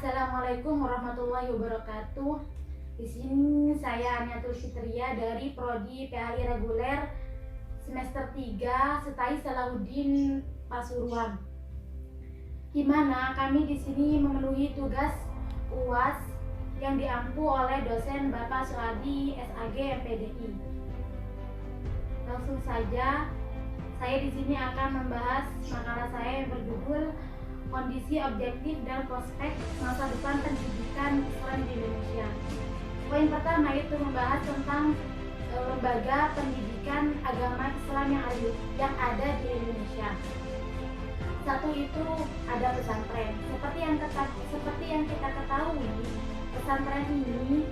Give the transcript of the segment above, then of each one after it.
Assalamualaikum warahmatullahi wabarakatuh. Di sini saya Aniatul Fitria dari Prodi PAI Reguler semester 3 Setai Salahuddin Pasuruan. Di mana kami di sini memenuhi tugas UAS yang diampu oleh dosen Bapak Suadi SAG MPDI. Langsung saja, saya di sini akan membahas makalah saya yang berjudul Kondisi Objektif dan Prospek Masa Depan Pendidikan Islam di Indonesia. Poin pertama itu membahas tentang lembaga pendidikan agama Islam yang ada di Indonesia. Satu itu ada pesantren. Seperti yang kita ketahui, pesantren ini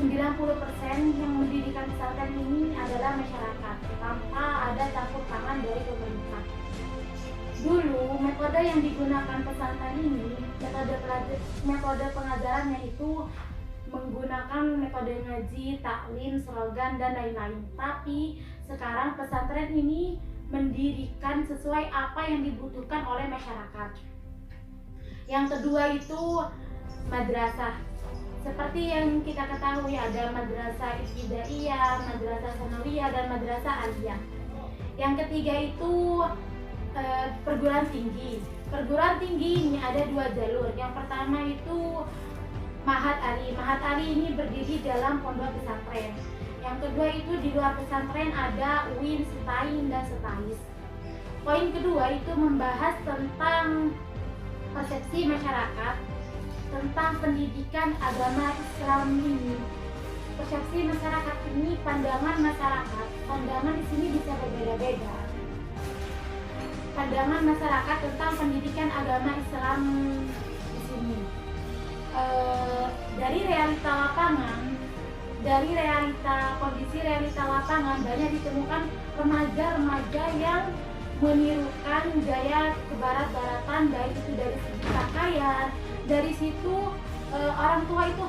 90% yang mendirikan pesantren ini adalah masyarakat tanpa ada campur tangan dari pemerintah. Dulu metode yang digunakan pesantren ini, metode pengajarannya itu menggunakan metode ngaji, taklim, slogan dan lain-lain. Tapi sekarang pesantren ini mendirikan sesuai apa yang dibutuhkan oleh masyarakat. Yang kedua itu madrasah. Seperti yang kita ketahui ada madrasah ibtidaiyah, madrasah sanawiyah dan madrasah aliyah. Yang ketiga itu perguruan tinggi. Perguruan tinggi ini ada dua jalur. Yang pertama itu Mahat Ali. Mahat Ali ini berdiri dalam pondok pesantren. Yang kedua itu di luar pesantren ada UIN, Setain dan Setais. Poin kedua itu membahas tentang persepsi masyarakat tentang pendidikan agama Islam ini. Persepsi masyarakat ini, pandangan masyarakat, pandangan di sini bisa berbeda-beda. Pandangan masyarakat tentang pendidikan agama Islam di sini. Dari realita lapangan, kondisi realita lapangan banyak ditemukan remaja-remaja yang menirukan gaya kebarat-baratan, baik itu dari segi pakaian. Dari situ orang tua itu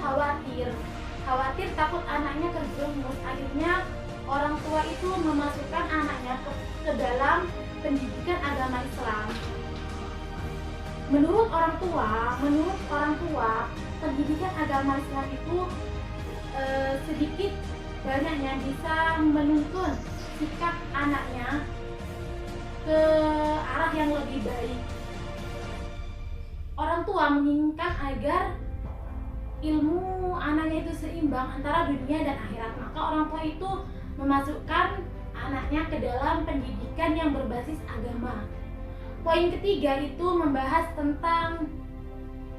khawatir takut anaknya terjerumus. Akhirnya orang tua itu memasukkan anaknya ke dalam pendidikan agama Islam. Menurut orang tua, pendidikan agama Islam itu sedikit banyaknya bisa menuntun sikap anaknya ke arah yang lebih baik. Orang tua menginginkan agar ilmu anaknya itu seimbang antara dunia dan akhirat. Maka orang tua itu memasukkan anaknya ke dalam pendidikan yang berbasis agama. Poin ketiga itu membahas tentang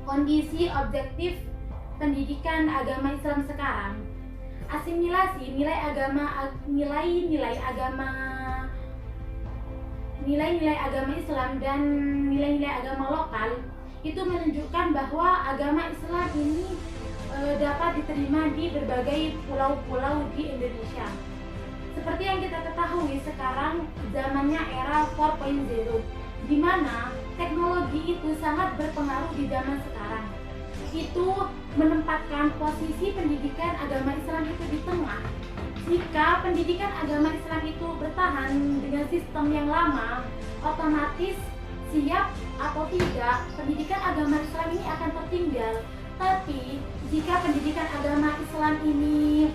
kondisi objektif pendidikan agama Islam sekarang. Asimilasi nilai agama Islam dan nilai-nilai agama lokal itu menunjukkan bahwa agama Islam ini dapat diterima di berbagai pulau-pulau di Indonesia. Seperti yang kita ketahui sekarang zamannya era 4.0, di mana teknologi itu sangat berpengaruh di zaman sekarang. Itu menempatkan posisi pendidikan agama Islam itu di tengah. Jika pendidikan agama Islam itu bertahan dengan sistem yang lama, otomatis siap atau tidak, pendidikan agama Islam ini akan tertinggal. Tapi jika pendidikan agama Islam ini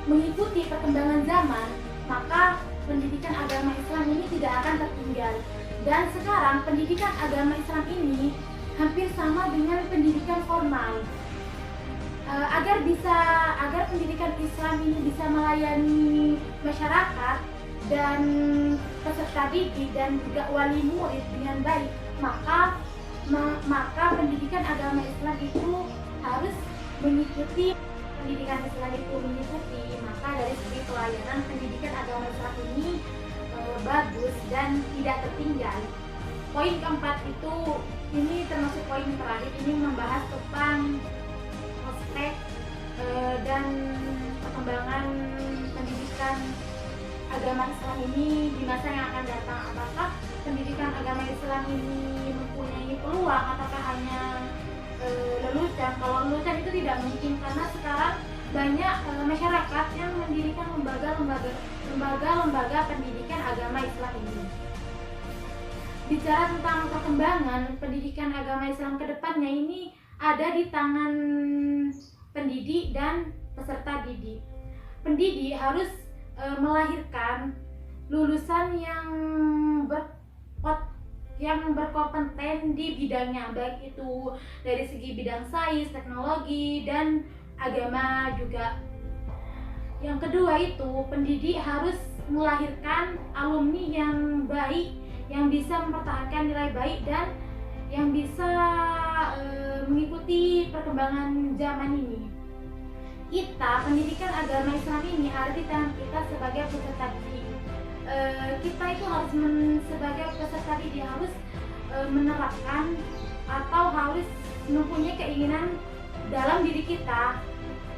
mengikuti perkembangan zaman, maka pendidikan agama Islam ini tidak akan tertinggal. Dan sekarang pendidikan agama Islam ini hampir sama dengan pendidikan formal. Agar pendidikan Islam ini bisa melayani masyarakat dan peserta didik dan juga wali murid dengan baik, maka pendidikan agama Islam itu harus mengikuti maka dari segi pelayanan pendidikan agama Islam ini bagus dan tidak tertinggal. Poin keempat itu, ini termasuk poin terakhir, ini membahas tentang prospek dan perkembangan pendidikan agama Islam ini di masa yang akan datang. Apakah pendidikan agama Islam ini mempunyai peluang ataukah hanya lelucon? Kalau lelucon itu tidak mungkin, karena sekarang banyak masyarakat yang mendirikan lembaga pendidikan agama Islam ini. bicara tentang perkembangan pendidikan agama Islam ke depannya, ini ada di tangan pendidik dan peserta didik. Pendidik harus melahirkan lulusan yang berkompeten di bidangnya, baik itu dari segi bidang sains, teknologi, dan agama juga. Yang kedua itu, pendidik harus melahirkan alumni yang baik, yang bisa mempertahankan nilai baik dan yang bisa mengikuti perkembangan zaman ini. Kita, pendidikan agama Islam ini ada di tangan kita sebagai peserta didik. Kita itu harus sebagai peserta didik harus menerapkan atau harus mempunyai keinginan dalam diri kita.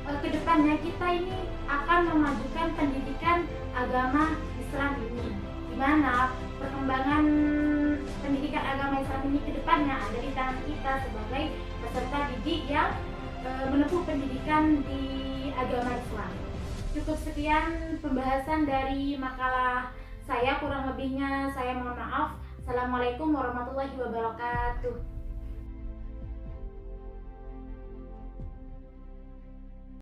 Kedepannya kita ini akan memajukan pendidikan agama Islam ini, di mana perkembangan pendidikan agama Islam ini kedepannya ada di tangan kita sebagai peserta didik yang menempuh pendidikan di agama Islam. Cukup sekian pembahasan dari makalah saya, kurang lebihnya saya mohon maaf. Assalamualaikum warahmatullahi wabarakatuh.